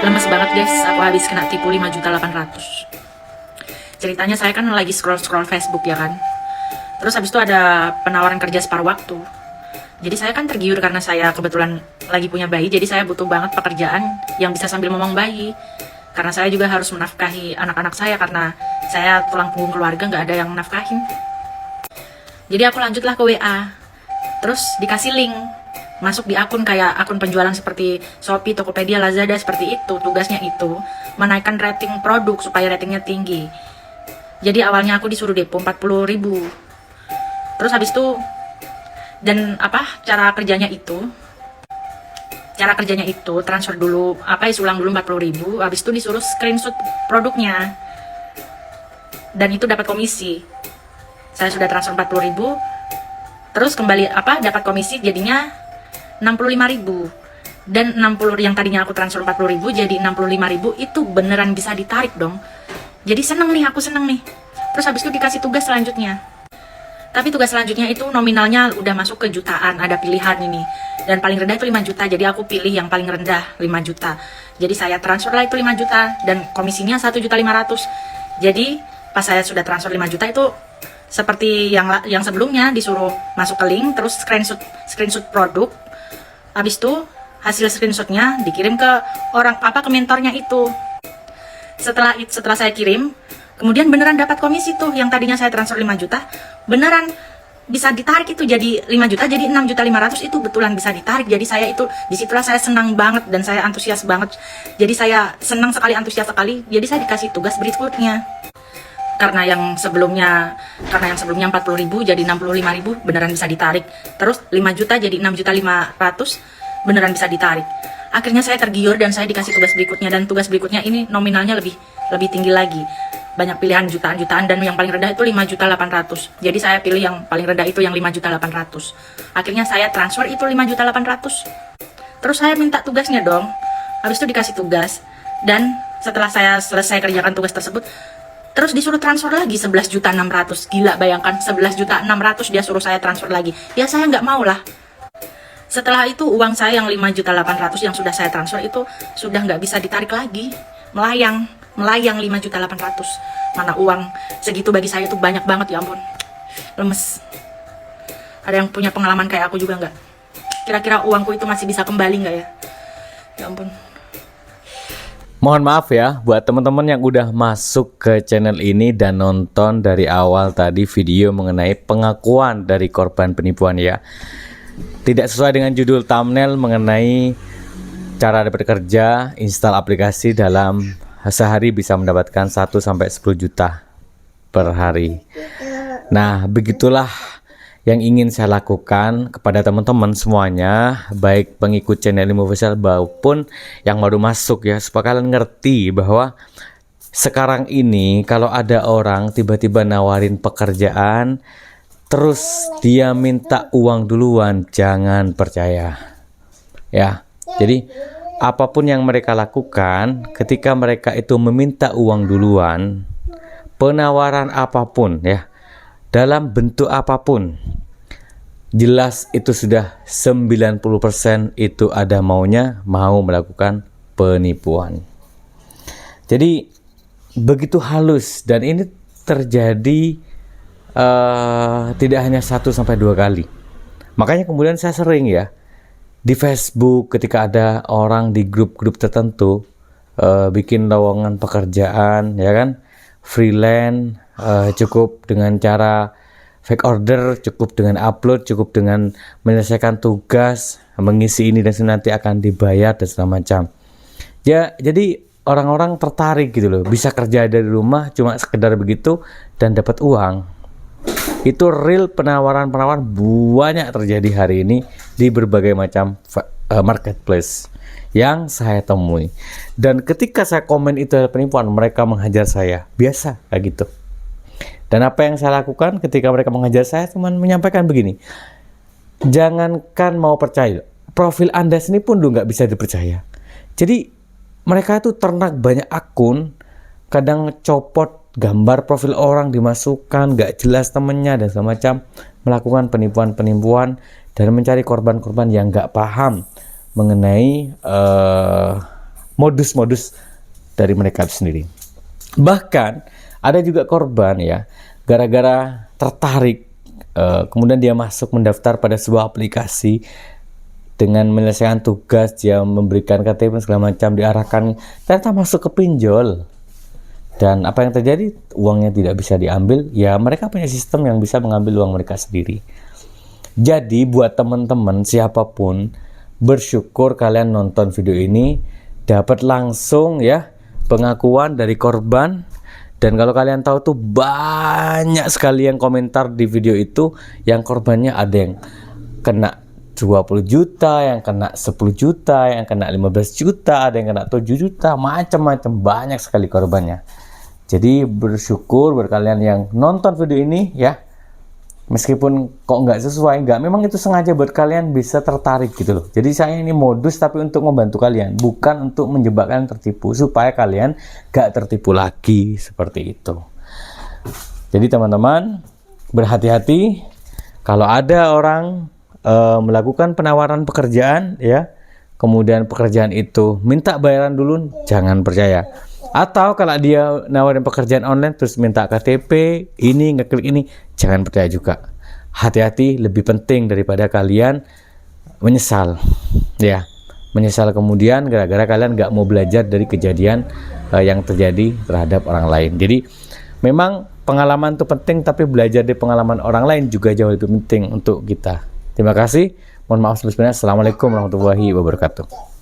Lemes banget guys, aku habis kena tipu 5.800.000. Ceritanya saya kan lagi scroll Facebook ya kan. Terus habis itu ada penawaran kerja separuh waktu. Jadi saya kan tergiur karena saya kebetulan lagi punya bayi. Jadi saya butuh banget pekerjaan yang bisa sambil ngomong bayi. Karena saya juga harus menafkahi anak-anak saya. Karena saya tulang punggung keluarga, nggak ada yang nafkahin. Jadi aku lanjutlah ke WA. Terus dikasih link. Masuk di akun kayak akun penjualan seperti Shopee, Tokopedia, Lazada, seperti itu. Tugasnya itu menaikkan rating produk supaya ratingnya tinggi. Jadi awalnya aku disuruh depo 40.000. Terus habis itu dan cara kerjanya itu transfer dulu ulang dulu 40.000, habis itu disuruh screenshot produknya dan itu dapat komisi. Saya sudah transfer 40.000, terus kembali dapat komisi jadinya 65.000. Dan 60 yang tadinya aku transfer 40.000 jadi 65.000, itu beneran bisa ditarik dong. Jadi aku seneng nih. Terus habis itu dikasih tugas selanjutnya. Tapi tugas selanjutnya itu nominalnya udah masuk ke jutaan, ada pilihan ini. Dan paling rendah itu 5 juta, jadi aku pilih yang paling rendah 5 juta. Jadi saya transfer lah itu 5 juta dan komisinya 1.500.000. Jadi pas saya sudah transfer 5 juta itu seperti yang sebelumnya disuruh masuk ke link, terus screenshot produk. Habis itu hasil screenshotnya dikirim ke ke mentornya itu. Setelah saya kirim, kemudian beneran dapat komisi tuh, yang tadinya saya transfer 5 juta, beneran bisa ditarik itu jadi 5 juta, jadi 6.500.000 itu betulan bisa ditarik. Jadi saya itu, disitulah saya senang banget dan saya antusias banget. Jadi saya senang sekali, antusias sekali. Jadi saya dikasih tugas berikutnya. Karena yang sebelumnya 40.000 jadi 65.000 beneran bisa ditarik. Terus 5 juta jadi 6.500.000 beneran bisa ditarik. Akhirnya saya tergiur dan saya dikasih tugas berikutnya, dan tugas berikutnya ini nominalnya lebih tinggi lagi. Banyak pilihan jutaan dan yang paling rendah itu 5.800.000. Jadi saya pilih yang paling rendah itu yang 5.800.000. Akhirnya saya transfer itu 5.800.000. Terus saya minta tugasnya dong. Habis itu dikasih tugas, dan setelah saya selesai kerjakan tugas tersebut, terus disuruh transfer lagi 11.600.000. Gila, bayangkan 11.600.000 dia suruh saya transfer lagi. Ya saya nggak mau lah. Setelah itu uang saya yang 5.800.000 yang sudah saya transfer itu sudah nggak bisa ditarik lagi. Melayang 5.800.000. Mana uang segitu bagi saya itu banyak banget, ya ampun. Lemes. Ada yang punya pengalaman kayak aku juga nggak? Kira-kira uangku itu masih bisa kembali nggak ya? Ya ampun. Mohon maaf ya buat teman-teman yang udah masuk ke channel ini dan nonton dari awal tadi video mengenai pengakuan dari korban penipuan ya. Tidak sesuai dengan judul thumbnail mengenai cara dapat kerja, install aplikasi dalam sehari bisa mendapatkan 1-10 juta per hari. Nah, begitulah yang ingin saya lakukan kepada teman-teman semuanya, baik pengikut channel Ilmu Official maupun yang baru masuk ya, supaya kalian ngerti bahwa sekarang ini kalau ada orang tiba-tiba nawarin pekerjaan terus dia minta uang duluan, jangan percaya ya. Jadi apapun yang mereka lakukan, ketika mereka itu meminta uang duluan, penawaran apapun ya, dalam bentuk apapun, jelas itu sudah 90% itu ada mau melakukan penipuan. Jadi begitu halus, dan ini terjadi tidak hanya 1-2 kali. Makanya kemudian saya sering ya di Facebook ketika ada orang di grup-grup tertentu bikin lowongan pekerjaan ya kan, freelance, cukup dengan cara fake order, cukup dengan upload, cukup dengan menyelesaikan tugas, mengisi ini dan nanti akan dibayar dan segala macam. Ya, jadi orang-orang tertarik gitu loh, bisa kerja dari rumah cuma sekedar begitu dan dapat uang. Itu real penawaran-penawaran banyak terjadi hari ini di berbagai macam marketplace yang saya temui. Dan ketika saya komen itu adalah penipuan, mereka menghajar saya. Biasa kayak gitu. Dan apa yang saya lakukan ketika mereka menghajar saya, cuma menyampaikan begini. Jangankan mau percaya, profil Anda sendiri pun nggak bisa dipercaya. Jadi mereka itu ternak banyak akun, kadang copot gambar profil orang dimasukkan, nggak jelas temennya dan segala macam, melakukan penipuan-penipuan dan mencari korban-korban yang nggak paham mengenai modus-modus dari mereka itu sendiri. Bahkan ada juga korban ya, gara-gara tertarik, kemudian dia masuk mendaftar pada sebuah aplikasi. Dengan menyelesaikan tugas, dia memberikan KTP segala macam, diarahkan, ternyata masuk ke pinjol. Dan apa yang terjadi? Uangnya tidak bisa diambil. Ya mereka punya sistem yang bisa mengambil uang mereka sendiri. Jadi buat teman-teman siapapun, bersyukur kalian nonton video ini dapat langsung ya pengakuan dari korban. Dan kalau kalian tahu tuh banyak sekali yang komentar di video itu yang korbannya ada yang kena 20 juta, yang kena 10 juta, yang kena 15 juta, ada yang kena 7 juta, macam-macam, banyak sekali korbannya. Jadi bersyukur buat kalian yang nonton video ini ya, meskipun kok nggak sesuai, memang itu sengaja buat kalian bisa tertarik gitu loh. Jadi saya ini modus tapi untuk membantu kalian, bukan untuk menjebak kalian tertipu, supaya kalian nggak tertipu lagi seperti itu. Jadi teman-teman berhati-hati kalau ada orang melakukan penawaran pekerjaan ya, kemudian pekerjaan itu minta bayaran dulu, jangan percaya. Atau kalau dia nawarin pekerjaan online terus minta KTP, ini ngeklik ini, jangan percaya juga. Hati-hati, lebih penting daripada kalian menyesal ya, menyesal kemudian gara-gara kalian nggak mau belajar dari kejadian yang terjadi terhadap orang lain. Jadi memang pengalaman itu penting, tapi belajar dari pengalaman orang lain juga jauh lebih penting untuk kita. Terima kasih. Mohon maaf sebesarnya. Assalamualaikum warahmatullahi wabarakatuh.